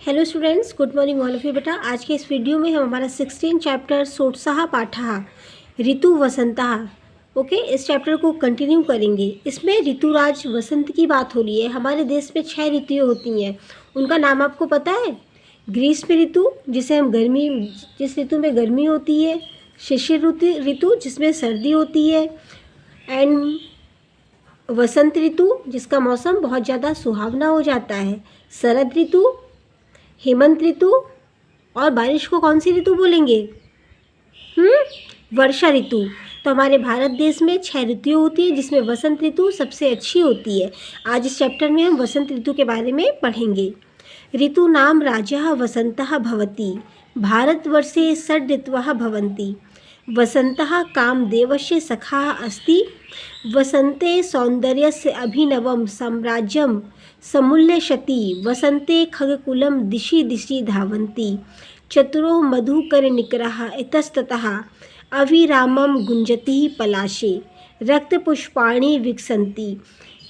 Hello students, good morning all of you. बेटा, आज के इस वीडियो में हम हमारा 16 चैप्टर सोत्साह पाठः ऋतु वसंतः ओके इस चैप्टर को कंटिन्यू करेंगे। इसमें ऋतुराज वसंत की बात हो रही है। हमारे देश में 6 ऋतुएं होती हैं। उनका नाम आपको पता है? ग्रीष्म ऋतु, जिसे हम गर्मी, जिस ऋतु में गर्मी होती है। शिशिर ऋतु, जिसमें सर्दी होती है। एंड वसंत ऋतु, जिसका मौसम बहुत ज़्यादा सुहावना हो जाता है। शरद ऋतु, हेमंत ऋतु, और बारिश को कौन सी ऋतु बोलेंगे? वर्षा ऋतु। तो हमारे भारत देश में 6 ऋतुएं होती है, जिसमें वसंत ऋतु सबसे अच्छी होती है। आज इस चैप्टर में हम वसंत ऋतु के बारे में पढ़ेंगे। ऋतु नाम राजः वसंतः भवति, भारतवर्षे षड् ऋतवः भवन्ति। वसंतः कामदेवस्य सखा अस्ति, वसंते सौंदर्यस्य अभिनवं साम्राज्यं समुल्यशति। वसंते खगकुलं दिशि दिशि धावन्ति, चतुरो मधुकरनिकरः इतस्ततः अविरामं गुंजति पलाशे। रक्तपुष्पाणि विकसन्ति,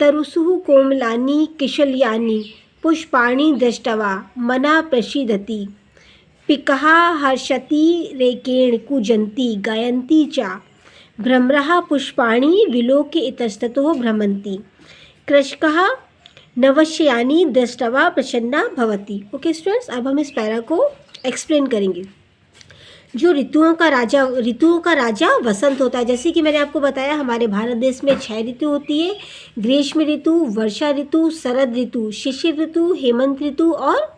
तरुषुः कोमलानि किशल्यानि, पुष्पाणि दृष्ट्वा मना प्रसीदति। पिकः हर्षति रेकेण कूजन्ति, गायन्ति च भ्रमरः पुष्पाणि विलोक्य इतस्ततो भ्रमन्ति। कृषकः नवश्यानि दृष्ट्वा प्रसन्ना भवति। ओके स्टूडेंट्स, अब हम इस पैरा को एक्सप्लेन करेंगे। जो ऋतुओं का राजा वसंत होता है। जैसे कि मैंने आपको बताया, हमारे भारत देश में 6 ऋतु होती है। ग्रीष्म ऋतु, वर्षा ऋतु, शरद ऋतु, शिशिर ऋतु, हेमंत ऋतु और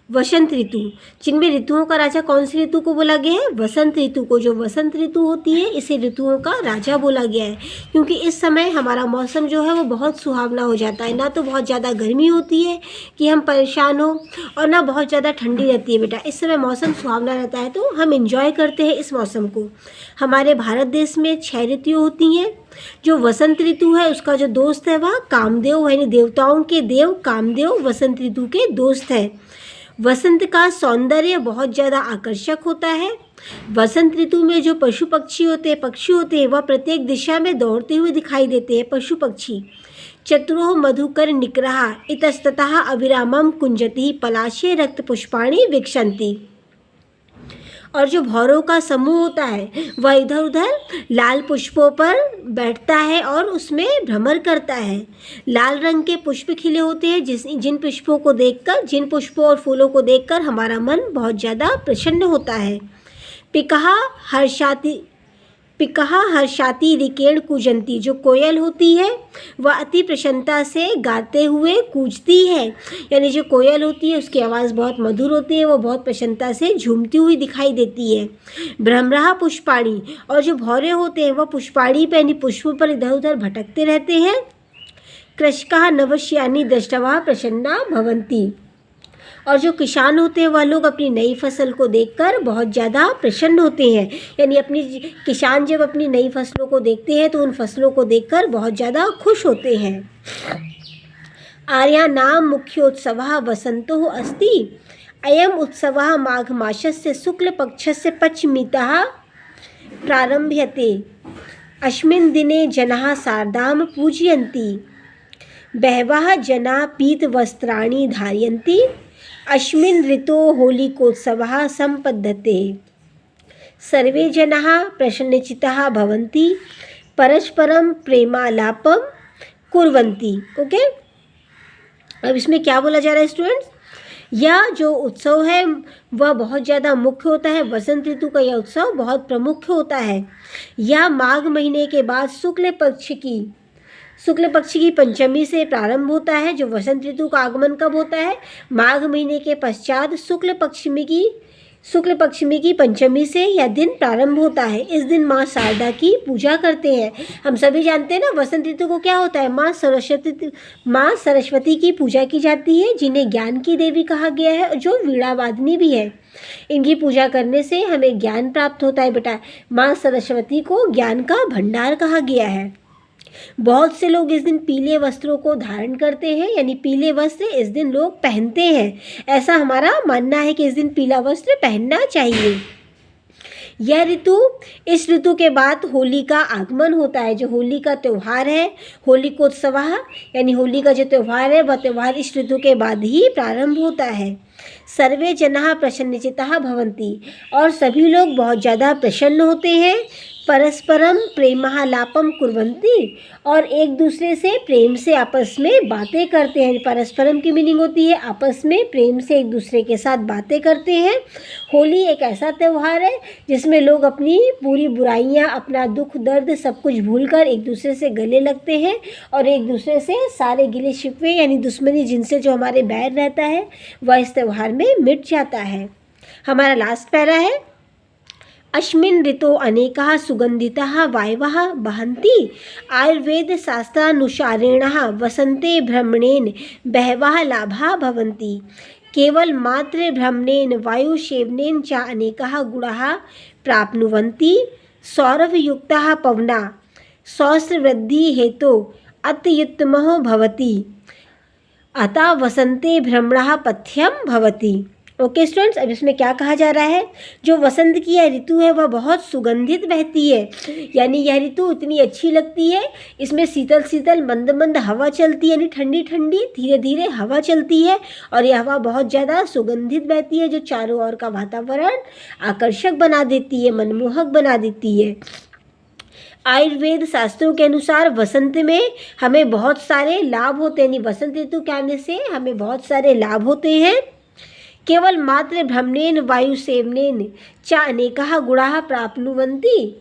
वसंत ऋतु। जिनमें ऋतुओं का राजा कौन सी ऋतु को बोला गया है? वसंत ऋतु को। जो वसंत ऋतु होती है, इसे ऋतुओं का राजा बोला गया है, क्योंकि इस समय हमारा मौसम जो है वो बहुत सुहावना हो जाता है। ना तो बहुत ज़्यादा गर्मी होती है कि हम परेशान हो, और ना बहुत ज़्यादा ठंडी रहती है। बेटा, इस समय मौसम सुहावना रहता है, तो हम इंजॉय करते हैं इस मौसम को। हमारे भारत देश में 6 ऋतुएं होती हैं। जो वसंत ऋतु है, उसका जो दोस्त है वह कामदेव है, यानी देवताओं के देव कामदेव वसंत ऋतु के दोस्त है। वसंत का सौंदर्य बहुत ज़्यादा आकर्षक होता है। वसंत ऋतु में जो पशु पक्षी होते हैं, वह प्रत्येक दिशा में दौड़ते हुए दिखाई देते हैं। पशु पक्षी चतुरो मधुकर निकरः इतस्ततः अविरामं कुंजति, पलाशे रक्त पुष्पाणि विकसन्ति। और जो भौरों का समूह होता है, वह इधर उधर लाल पुष्पों पर बैठता है और उसमें भ्रमर करता है। लाल रंग के पुष्प खिले होते हैं, जिन पुष्पों और फूलों को देखकर हमारा मन बहुत ज़्यादा प्रसन्न होता है। पिकः हर्षाति रिकेण कूजन्ति। जो कोयल होती है, वह अति प्रसन्नता से गाते हुए कूजती है। यानी जो कोयल होती है, उसकी आवाज़ बहुत मधुर होती है, वो बहुत प्रसन्नता से झूमती हुई दिखाई देती है। भ्रमरः पुष्पाणि। और जो भौरे होते हैं, वह पुष्पाणि पर, यानी पुष्पों पर इधर उधर भटकते रहते हैं। कृषकः नवश्यानि दृष्ट्वा प्रसन्ना भवन्ति। और जो किसान होते हैं, वह लोग अपनी नई फसल को देखकर बहुत ज़्यादा प्रसन्न होते हैं। यानी किसान जब अपनी नई फसलों को देखते हैं, तो उन फसलों को देखकर बहुत ज़्यादा खुश होते हैं। आर्याणां मुख्योत्सवः वसन्तो अस्ति, अयम् उत्सवः माघ मासस्य शुक्लपक्षस्य पञ्चमीतः प्रारभ्यते। अस्मिन् दिने जनाः शारदां पूजयन्ति, बहवः जनाः पीतवस्त्राणि धारयन्ति। अस्मिन् ऋतौ होलिकोत्सवः सम्पद्यते। सर्वे जनाः प्रसन्नचित्ताः भवन्ति, परस्परं प्रेमालापं कुर्वन्ति। ओके, अब इसमें क्या बोला जा रहा है स्टूडेंट्स? यह जो उत्सव है वह बहुत ज़्यादा मुख्य होता है। वसंत ऋतु का यह उत्सव बहुत प्रमुख होता है। यह माघ महीने के बाद शुक्ल पक्ष की पंचमी से प्रारंभ होता है। जो वसंत ऋतु का आगमन कब होता है? माघ महीने के पश्चात शुक्ल पक्षमी की पंचमी से यह दिन प्रारंभ होता है। इस दिन माँ शारदा की पूजा करते हैं। हम सभी जानते हैं ना, वसंत ऋतु को क्या होता है? माँ सरस्वती की पूजा की जाती है, जिन्हें ज्ञान की देवी कहा गया है, जो वीणावादिनी भी है। इनकी पूजा करने से हमें ज्ञान प्राप्त होता है। बेटा, माँ सरस्वती को ज्ञान का भंडार कहा गया है। बहुत से लोग इस दिन पीले वस्त्रों को धारण करते हैं, यानी पीले वस्त्र इस दिन लोग पहनते हैं। ऐसा हमारा मानना है कि इस दिन पीला वस्त्र पहनना चाहिए। यह ऋतु, इस ऋतु के बाद होली का आगमन होता है। जो होली का त्यौहार है, होलिकोत्सवः यानी होली का जो त्यौहार है, वह त्यौहार इस ऋतु के बाद ही प्रारंभ होता है। सर्वे जनाः प्रसन्नचित्ताः भवन्ति, और सभी लोग बहुत ज़्यादा प्रसन्न होते हैं। परस्परम प्रेमालापम कुर्वन्ति, और एक दूसरे से प्रेम से आपस में बातें करते हैं। परस्परम की मीनिंग होती है आपस में प्रेम से एक दूसरे के साथ बातें करते हैं। होली एक ऐसा त्यौहार है जिसमें लोग अपनी पूरी बुराइयां, अपना दुख दर्द सब कुछ भूलकर एक दूसरे से गले लगते हैं, और एक दूसरे से सारे गिले शिकवे यानी दुश्मनी, जिनसे जो हमारे बैर रहता है, वह इस त्यौहार में मिट जाता है। हमारा लास्ट पैरा है, अस्मिन् ऋतौ अनेकाः सुगन्धिताः वायवः वहन्ति, आयुर्वेद शास्त्रानुसारेण वसन्ते भ्रमणेन बहवः लाभाः भवन्ति। केवल मात्र भ्रमणेन वायुसेवनेन च अनेकाः गुणाः प्राप्नुवन्ति। सौरभयुक्ताः पवनाः सहस्रवृद्धि हेतु अत्युत्तमः भवति, अतः वसन्ते भ्रमणः पथ्यं भवति। ओके स्टूडेंट्स, अब इसमें क्या कहा जा रहा है, जो वसंत की यह ऋतु है वह बहुत सुगंधित बहती है, यानी यह ऋतु इतनी अच्छी लगती है। इसमें शीतल शीतल मंद मंद हवा चलती है, यानी ठंडी ठंडी धीरे धीरे हवा चलती है, और यह हवा बहुत ज़्यादा सुगंधित बहती है, जो चारों ओर का वातावरण आकर्षक बना देती है, मनमोहक बना देती है। आयुर्वेद शास्त्रों के अनुसार वसंत में हमें बहुत सारे लाभ होते हैं, यानी वसंत ऋतु के आने से हमें बहुत सारे लाभ होते हैं। केवल मात्र भ्रमणेन वायुसेवनेन च अनेकाः गुणाः प्राप्नुवन्ति,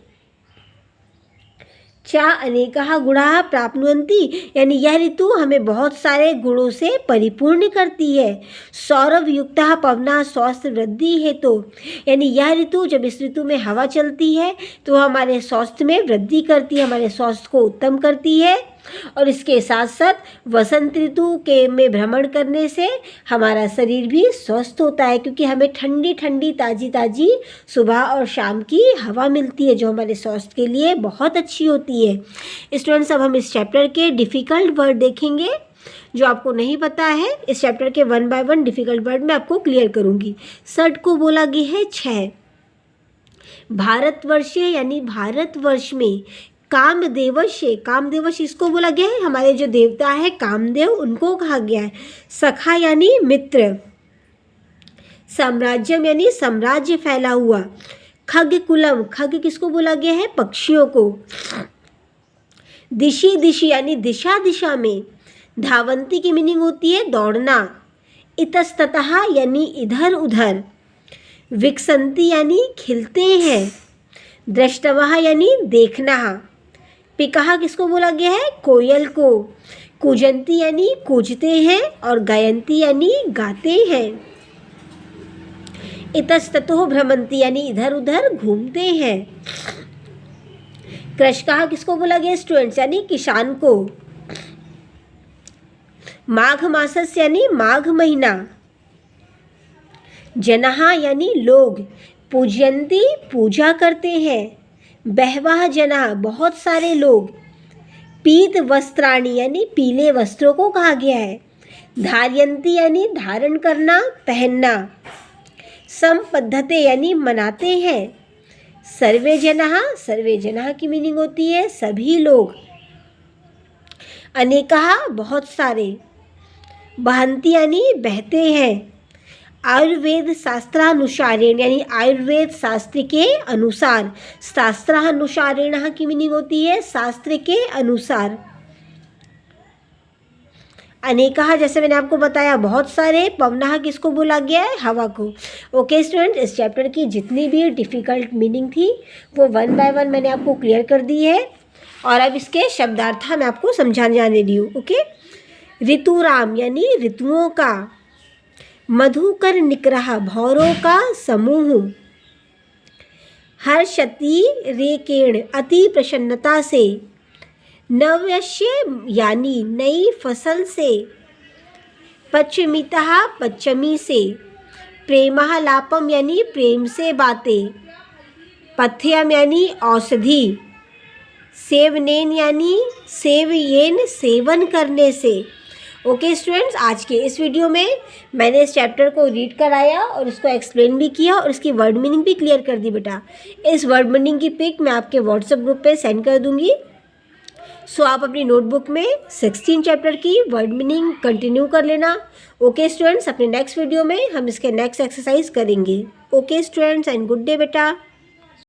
अनेकाः गुणाः प्राप्नुवन्ति, यानी यह ऋतु हमें बहुत सारे गुणों से परिपूर्ण करती है। सौरभयुक्तः पवनाः स्वास्थ्य वृद्धि हेतु, यानी यह ऋतु, जब इस ऋतु में हवा चलती है तो हमारे स्वास्थ्य में वृद्धि करती है, हमारे स्वास्थ्य को उत्तम करती है। और इसके साथ साथ वसंत ऋतु के में भ्रमण करने से हमारा शरीर भी स्वस्थ होता है, क्योंकि हमें ठंडी ठंडी ताज़ी ताज़ी सुबह और शाम की हवा मिलती है, जो हमारे स्वास्थ्य के लिए बहुत अच्छी होती है। स्टूडेंट्स, अब हम इस चैप्टर के डिफ़िकल्ट वर्ड देखेंगे जो आपको नहीं पता है। इस चैप्टर के 1 बाय 1 डिफ़िकल्ट वर्ड मैं आपको क्लियर करूँगी। सर्ट को बोला गया है 6। भारतवर्ष यानी भारतवर्ष में कामदेवस्य, कामदेवस्य इसको बोला गया है, हमारे जो देवता है कामदेव, उनको कहा गया है। सखा यानी मित्र। साम्राज्यम यानी साम्राज्य फैला हुआ। खग कुलम, खग किसको बोला गया है, पक्षियों को। दिशि दिशि यानी दिशा दिशा में। धावंती की मीनिंग होती है दौड़ना। इतस्ततः यानी इधर उधर। विकसंती यानी खिलते हैं। दृष्टवः यानी देखना। पिकहा किसको बोला गया है, कोयल को। कूजंती यानी कूजते हैं, और गायंती यानी गाते हैं। इतस्ततः भ्रमंती यानी इधर उधर घूमते हैं। कृषकः किसको बोला गया स्टूडेंट्स, यानी किसान को। माघ मासस यानी माघ महीना। जनः यानी लोग। पूजयंती पूजा करते हैं। बहवः जना बहुत सारे लोग। पीत वस्त्राणि यानी पीले वस्त्रों को कहा गया है। धारयंती यानी धारण करना, पहनना। संपद्धते यानी मनाते हैं। सर्वे जनाः की मीनिंग होती है सभी लोग। अनेकाः बहुत सारे। बहंती यानी बहते हैं। आयुर्वेद शास्त्रानुसारेण यानी आयुर्वेद शास्त्र के अनुसार। शास्त्रानुसारेण की मीनिंग होती है शास्त्र के अनुसार। अनेकाः जैसे मैंने आपको बताया बहुत सारे। पवनाः किसको बोला गया है, हवा को। ओके स्टूडेंट, इस चैप्टर की जितनी भी डिफ़िकल्ट मीनिंग थी वो 1 बाय 1 मैंने आपको क्लियर कर दी है, और अब इसके शब्दार्थ मैं आपको समझाने जाने दी हूँ। ओके, ऋतुराम यानी ऋतुओं का। मधुकर निकरह भौरों का समूह। हर्षति रेकेण अति प्रसन्नता से। नवस्य यानी नई फसल से। पश्चिमितः पश्चिमी से। प्रेमः लापम यानी प्रेम से बातें। पथ्यम यानी औषधि। सेवनेन यानी सेवयेन सेवन करने से। ओके स्टूडेंट्स, आज के इस वीडियो में मैंने इस चैप्टर को रीड कराया और उसको एक्सप्लेन भी किया और इसकी वर्ड मीनिंग भी क्लियर कर दी बेटा। इस वर्ड मीनिंग की पिक मैं आपके व्हाट्सएप ग्रुप पे सेंड कर दूंगी। सो आप अपनी नोटबुक में 16 चैप्टर की वर्ड मीनिंग कंटिन्यू कर लेना। ओके स्टूडेंट्स, अपने नेक्स्ट वीडियो में हम इसके नेक्स्ट एक्सरसाइज करेंगे। Okay students and good day बेटा।